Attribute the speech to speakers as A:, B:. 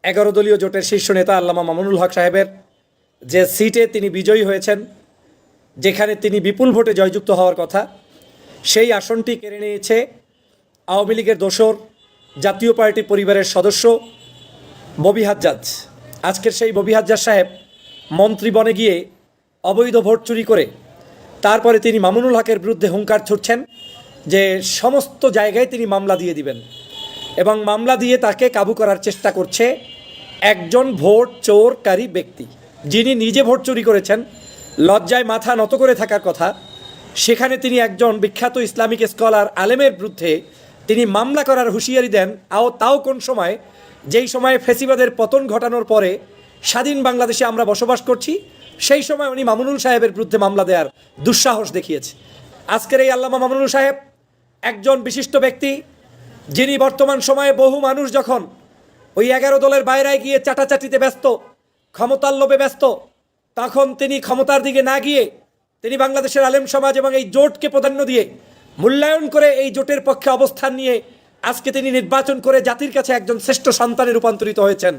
A: 11 দলীয় জোটের শীর্ষ নেতা আল্লামা মামুনুল হক সাহেবের যে সিটে তিনি বিজয়ী হয়েছেন, যেখানে তিনি বিপুল ভোটে জয়যুক্ত হওয়ার কথা, সেই আসনটি কেড়ে নিয়েছে আওয়ামী লীগের দোসর জাতীয় পার্টি পরিবারের সদস্য ববি হাজ্জাজ। আজকের সেই ববি হাজ্জাজ সাহেব মন্ত্রী বনে গিয়ে অবৈধ ভোট চুরি করে তারপরে তিনি মামুনুল হকের বিরুদ্ধে হুঙ্কার ছুটছেন যে সমস্ত জায়গায় তিনি মামলা দিয়ে দিবেন, এবং মামলা দিয়ে তাকে কাবু করার চেষ্টা করছে একজন ভোট চোরকারী ব্যক্তি, যিনি নিজে ভোট চুরি করেছেন, লজ্জায় মাথা নত করে থাকার কথা। সেখানে তিনি একজন বিখ্যাত ইসলামিক স্কলার আলেমের বিরুদ্ধে তিনি মামলা করার হুঁশিয়ারি দেন, তাও কোন সময়, যেই সময়ে ফেসিবাদের পতন ঘটানোর পরে স্বাধীন বাংলাদেশে আমরা বসবাস করছি, সেই সময় উনি মামুনুল সাহেবের বিরুদ্ধে মামলা দেওয়ার দুঃসাহস দেখিয়েছে। আজকের এই আল্লামা মামুনুল সাহেব একজন বিশিষ্ট ব্যক্তি, যিনি বর্তমান সময়ে বহু মানুষ যখন ওই 11 দলের বাইরে গিয়ে চাটাচাটিতে ব্যস্ত, ক্ষমতার লোভে ব্যস্ত, তখন তিনি ক্ষমতার দিকে না গিয়ে তিনি বাংলাদেশের আলেম সমাজ এবং এই জোটকে প্রাধান্য দিয়ে মূল্যায়ন করে এই জোটের পক্ষে অবস্থান নিয়ে আজকে তিনি নির্বাচন করে জাতির কাছে একজন শ্রেষ্ঠ সন্তানে রূপান্তরিত হয়েছেন।